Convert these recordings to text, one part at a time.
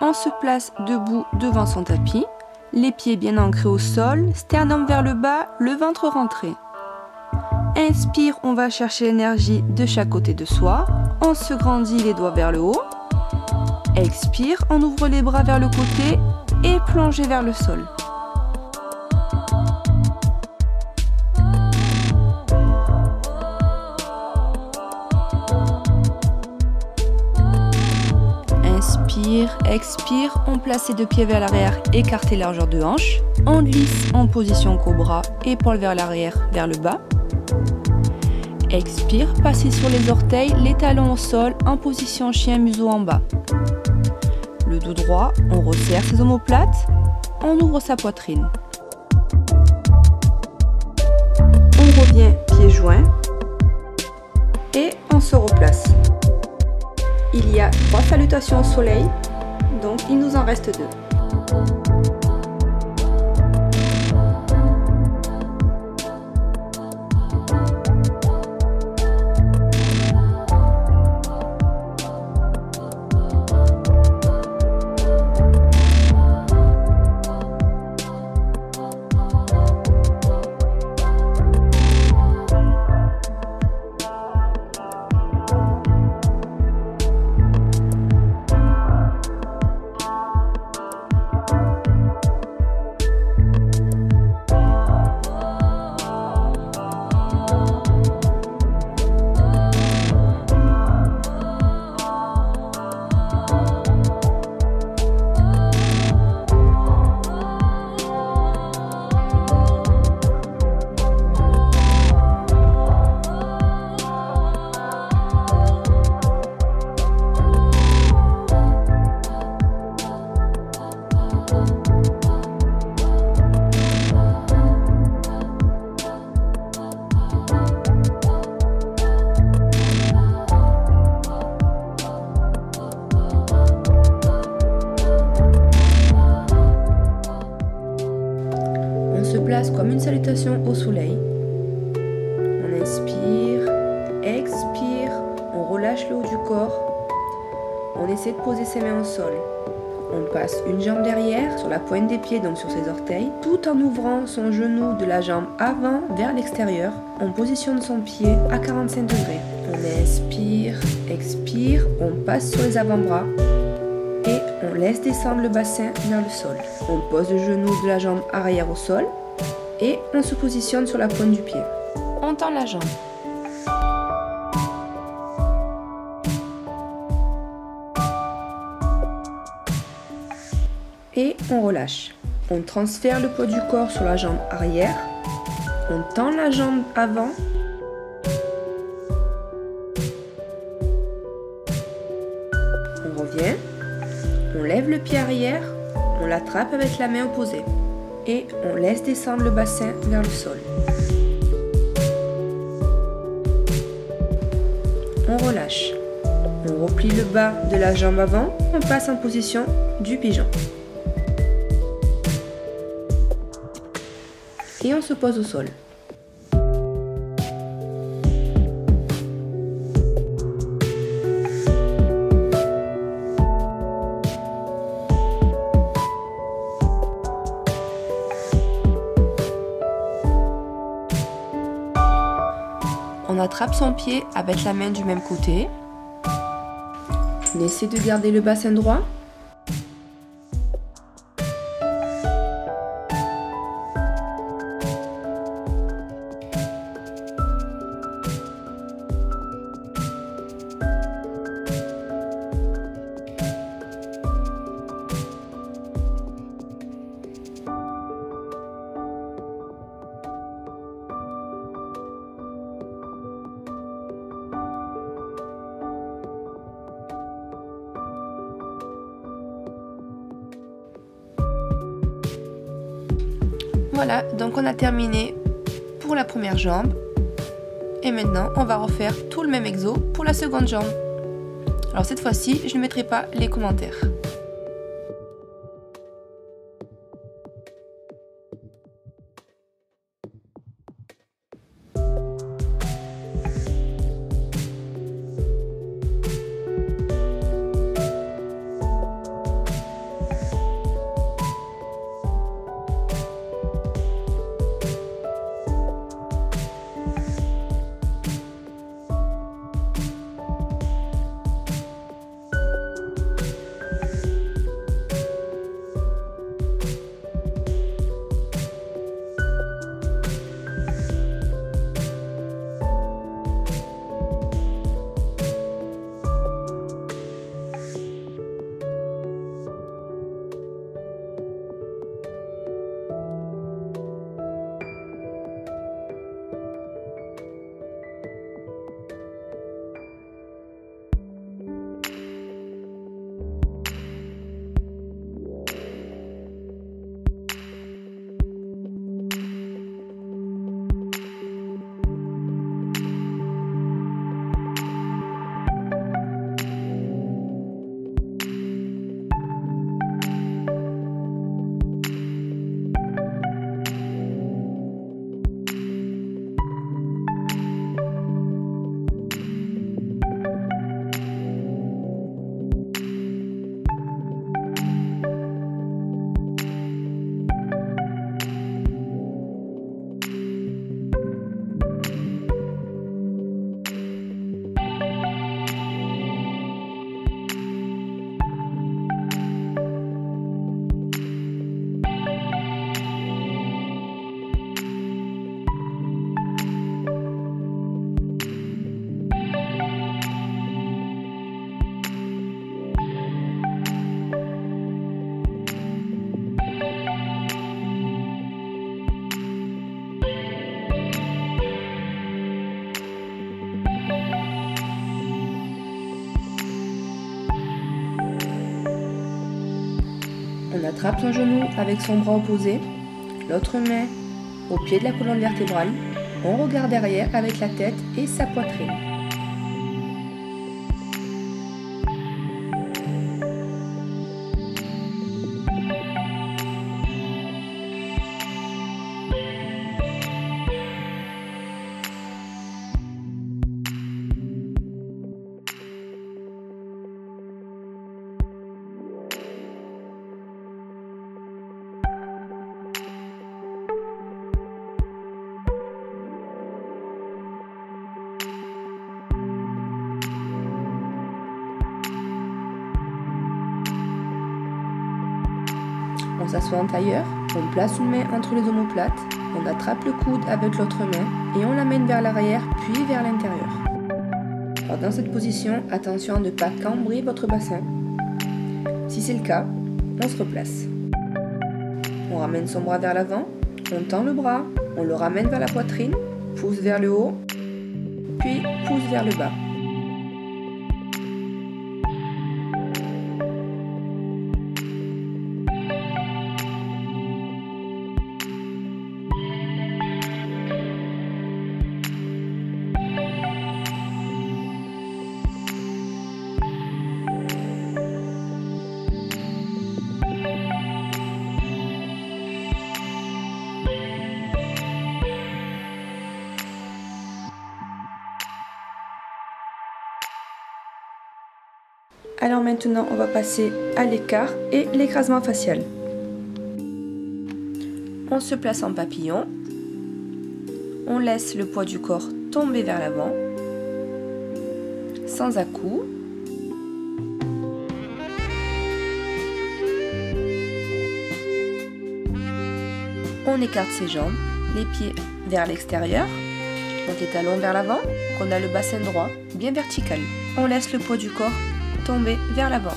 On se place debout devant son tapis, les pieds bien ancrés au sol, sternum vers le bas, le ventre rentré. Inspire, on va chercher l'énergie de chaque côté de soi. On se grandit les doigts vers le haut. Expire, on ouvre les bras vers le côté et plongez vers le sol. Inspire, expire, on place les deux pieds vers l'arrière, écartez largeur de hanche. On glisse en position cobra, épaules vers l'arrière, vers le bas. Expire, passez sur les orteils, les talons au sol, en position chien, museau en bas. Le dos droit, on resserre ses omoplates, on ouvre sa poitrine. On revient pieds joints et on se replace. Il y a 3 salutations au soleil, donc il nous en reste 2. Comme une salutation au soleil. On inspire, expire, on relâche le haut du corps. On essaie de poser ses mains au sol. On passe une jambe derrière sur la pointe des pieds, donc sur ses orteils, tout en ouvrant son genou de la jambe avant vers l'extérieur. On positionne son pied à 45 degrés. On inspire, expire, on passe sur les avant-bras et on laisse descendre le bassin vers le sol. On pose le genou de la jambe arrière au sol. Et on se positionne sur la pointe du pied. On tend la jambe. Et on relâche. On transfère le poids du corps sur la jambe arrière. On tend la jambe avant. On revient. On lève le pied arrière. On l'attrape avec la main opposée. Et on laisse descendre le bassin vers le sol. On relâche. On replie le bas de la jambe avant. On passe en position du pigeon. Et on se pose au sol. On attrape son pied avec la main du même côté. On essaie de garder le bassin droit. Voilà, donc on a terminé pour la première jambe. Et maintenant, on va refaire tout le même exo pour la seconde jambe. Alors cette fois-ci, je ne mettrai pas les commentaires. On attrape son genou avec son bras opposé, l'autre main au pied de la colonne vertébrale. On regarde derrière avec la tête et sa poitrine. On s'assoit en tailleur, on place une main entre les omoplates, on attrape le coude avec l'autre main et on l'amène vers l'arrière puis vers l'intérieur. Alors dans cette position, attention à ne pas cambrer votre bassin. Si c'est le cas, on se replace. On ramène son bras vers l'avant, on tend le bras, on le ramène vers la poitrine, pousse vers le haut, puis pousse vers le bas. Alors maintenant, on va passer à l'écart et l'écrasement facial. On se place en papillon. On laisse le poids du corps tomber vers l'avant, sans à-coups. On écarte ses jambes, les pieds vers l'extérieur, donc les talons vers l'avant. On a le bassin droit bien vertical. On laisse le poids du corps tomber vers l'avant.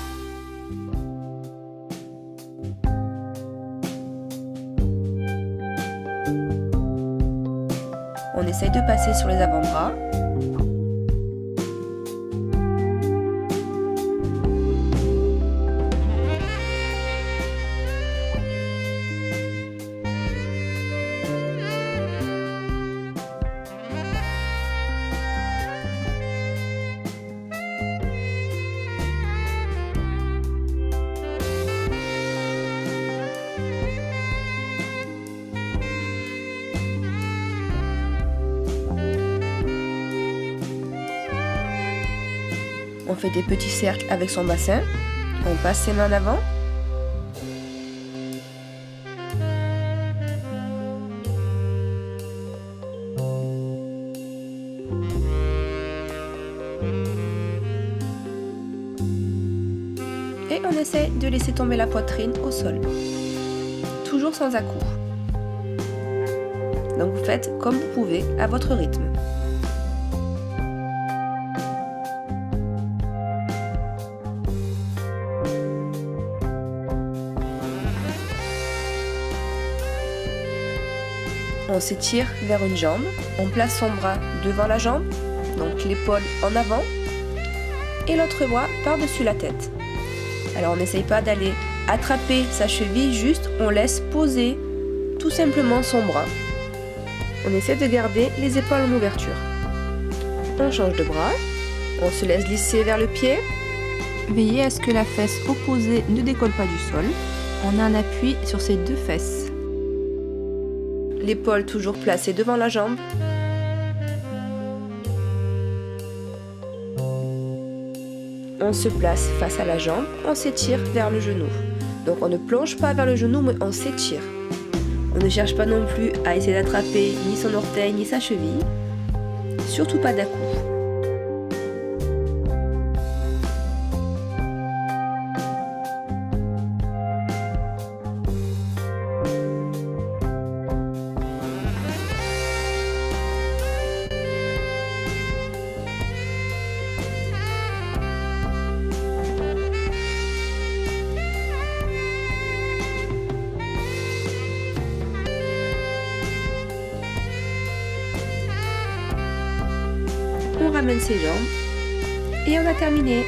On essaye de passer sur les avant-bras. On fait des petits cercles avec son bassin. On passe ses mains en avant. Et on essaie de laisser tomber la poitrine au sol. Toujours sans à-coups. Donc vous faites comme vous pouvez, à votre rythme. On s'étire vers une jambe, on place son bras devant la jambe, donc l'épaule en avant, et l'autre bras par-dessus la tête. Alors on n'essaye pas d'aller attraper sa cheville, juste on laisse poser tout simplement son bras. On essaie de garder les épaules en ouverture. On change de bras, on se laisse glisser vers le pied. Veillez à ce que la fesse opposée ne décolle pas du sol. On a un appui sur ces deux fesses. L'épaule toujours placée devant la jambe. On se place face à la jambe, on s'étire vers le genou. Donc on ne plonge pas vers le genou, mais on s'étire. On ne cherche pas non plus à essayer d'attraper ni son orteil ni sa cheville. Surtout pas d'à-coups. On ramène ses jambes et on a terminé.